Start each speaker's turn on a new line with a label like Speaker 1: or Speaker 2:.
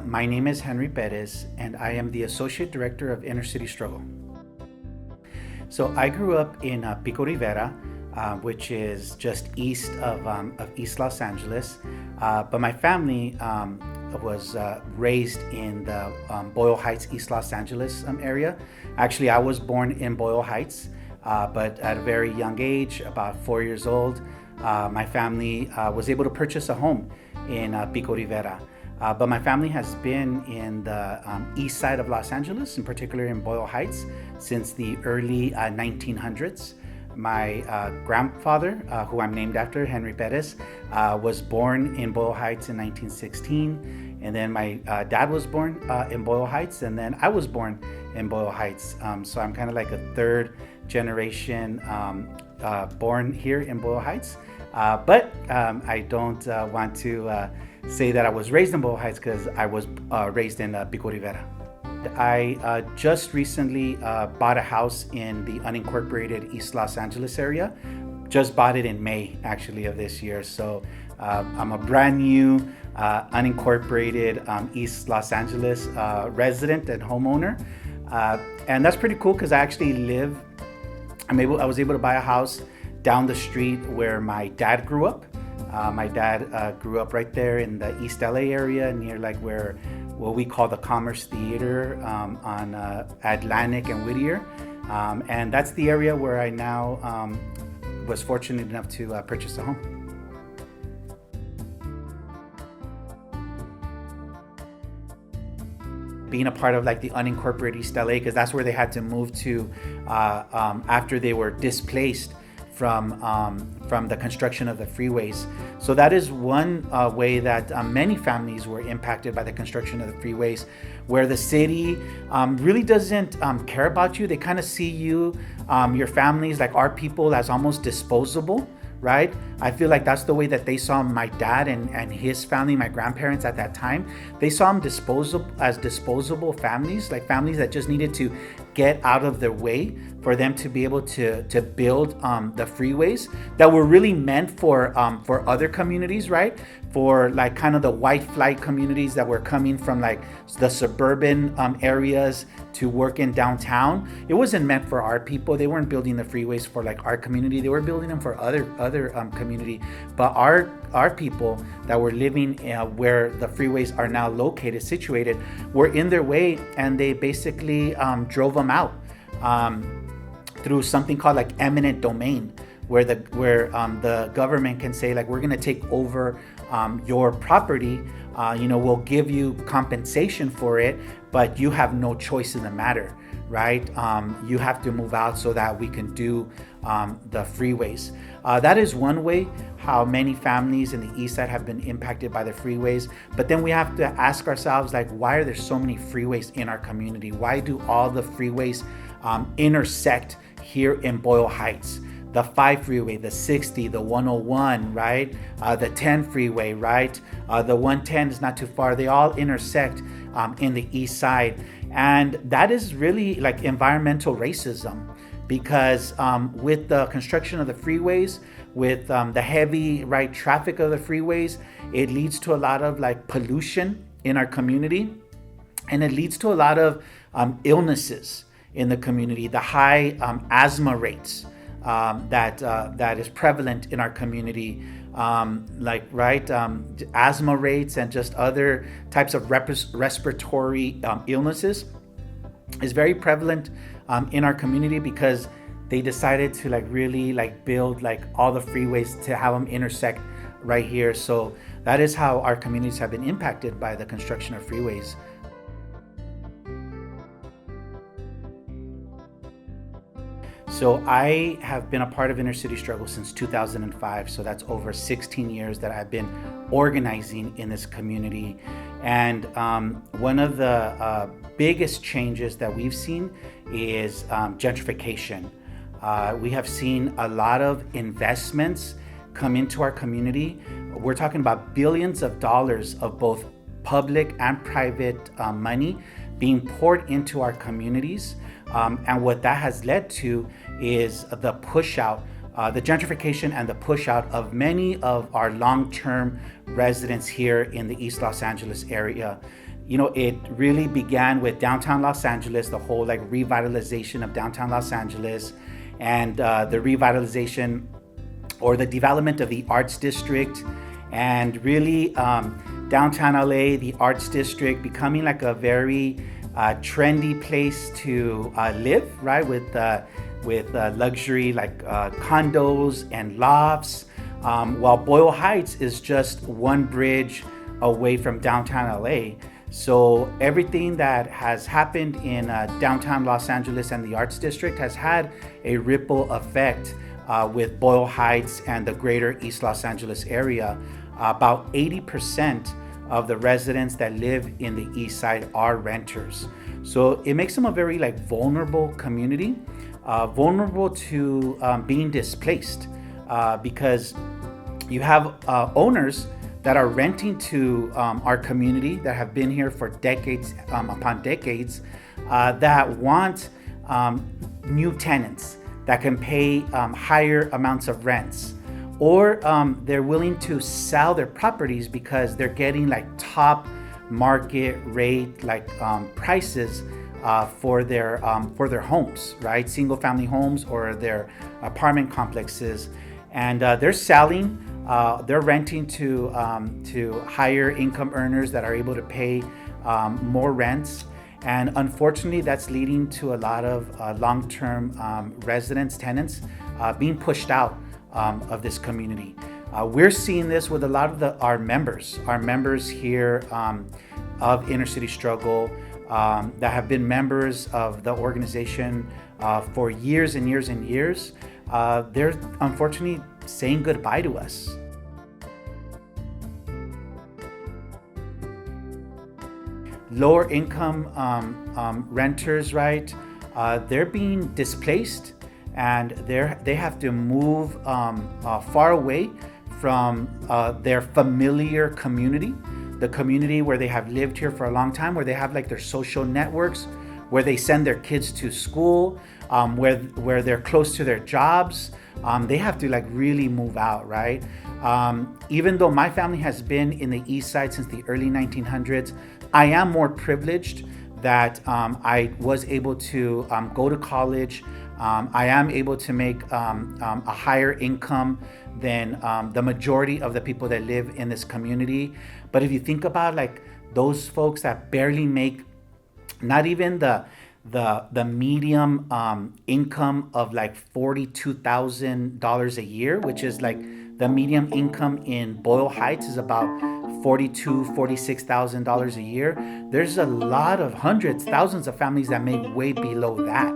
Speaker 1: My name is Henry Perez, and I am the Associate Director of Inner City Struggle. So I grew up in Pico Rivera, which is just east of East Los Angeles, but my family was raised in the Boyle Heights, East Los Angeles area. Actually, I was born in Boyle Heights, but at a very young age, about 4 years old, my family was able to purchase a home in Pico Rivera. But my family has been in the east side of Los Angeles, in particular in Boyle Heights, since the early 1900s. My grandfather, who I'm named after, Henry Perez, was born in Boyle Heights in 1916. And then my dad was born in Boyle Heights, and then I was born in Boyle Heights. So I'm kind of like a third generation born here in Boyle Heights. But I don't want to say that I was raised in Boyle Heights, because I was raised in Pico Rivera. I just recently bought a house in the unincorporated East Los Angeles area. Just bought it in May, actually, of this year. So I'm a brand new unincorporated East Los Angeles resident and homeowner. And that's pretty cool, because I actually I was able to buy a house down the street where my dad grew up. My dad grew up right there in the East LA area, near like what we call the Commerce Theater on Atlantic and Whittier. And that's the area where I now was fortunate enough to purchase a home. Being a part of like the unincorporated East LA, because that's where they had to move to after they were displaced from the construction of the freeways. So that is one way that many families were impacted by the construction of the freeways, where the city really doesn't care about you. They kind of see you, your families, like our people, as almost disposable, right? I feel like that's the way that they saw my dad and his family, my grandparents at that time. They saw them disposable families, like families that just needed to get out of their way for them to be able to build the freeways that were really meant for other communities, right? For like kind of the white flight communities that were coming from like the suburban areas to work in downtown. It wasn't meant for our people. They weren't building the freeways for like our community. They were building them for other community. But our people that were living where the freeways are now located, situated, were in their way, and they basically drove them out through something called like eminent domain, where the government can say like, we're going to take over your property. We'll give you compensation for it, but you have no choice in the matter, right? You have to move out so that we can do the freeways. That is one way how many families in the east side have been impacted by the freeways. But then we have to ask ourselves, like, why are there so many freeways in our community? Why do all the freeways intersect here in Boyle Heights? The 5 freeway, the 60, the 101, right? The 10 freeway, right? The 110 is not too far. They all intersect in the east side. And that is really like environmental racism, because with the construction of the freeways, with the heavy right traffic of the freeways, it leads to a lot of like pollution in our community, and it leads to a lot of illnesses in the community. The high asthma rates that is prevalent in our community, asthma rates and just other types of respiratory illnesses is very prevalent in our community, because they decided to like really like build like all the freeways to have them intersect right here. So that is how our communities have been impacted by the construction of freeways. So I have been a part of Inner City Struggle since 2005. So that's over 16 years that I've been organizing in this community. And one of the biggest changes that we've seen is gentrification. We have seen a lot of investments come into our community. We're talking about billions of dollars of both public and private money being poured into our communities. And what that has led to is the push out, the gentrification and the push out of many of our long-term residents here in the East Los Angeles area. it really began with downtown Los Angeles, the whole like revitalization of downtown Los Angeles, and the revitalization or the development of the arts district, and really downtown LA, the arts district becoming like a very trendy place to live, right? With luxury like condos and lofts, while Boyle Heights is just one bridge away from downtown LA. So everything that has happened in downtown Los Angeles and the arts district has had a ripple effect with Boyle Heights and the greater East Los Angeles area. About 80% of the residents that live in the East Side are renters. So it makes them a very like vulnerable community, vulnerable to being displaced, because you have owners that are renting to our community that have been here for decades upon decades, that want new tenants that can pay higher amounts of rents, or they're willing to sell their properties because they're getting like top market rate like prices for their homes, right? Single family homes or their apartment complexes, and they're selling. They're renting to higher income earners that are able to pay more rents. And unfortunately, that's leading to a lot of long-term residents, tenants, being pushed out of this community. We're seeing this with a lot of our members here of Inner City Struggle, that have been members of the organization for years and years and years. They're unfortunately saying goodbye to us. Lower income renters, right? They're being displaced, and they have to move far away from their familiar community, the community where they have lived here for a long time, where they have like their social networks, where they send their kids to school, where they're close to their jobs. They have to like really move out, right? Even though my family has been in the East Side since the early 1900s, I am more privileged that I was able to go to college. I am able to make a higher income than the majority of the people that live in this community. But if you think about like those folks that barely make not even the medium income of like $42,000 a year, which is like the medium income in Boyle Heights is about $46,000 a year. There's a lot of hundreds, thousands of families that make way below that.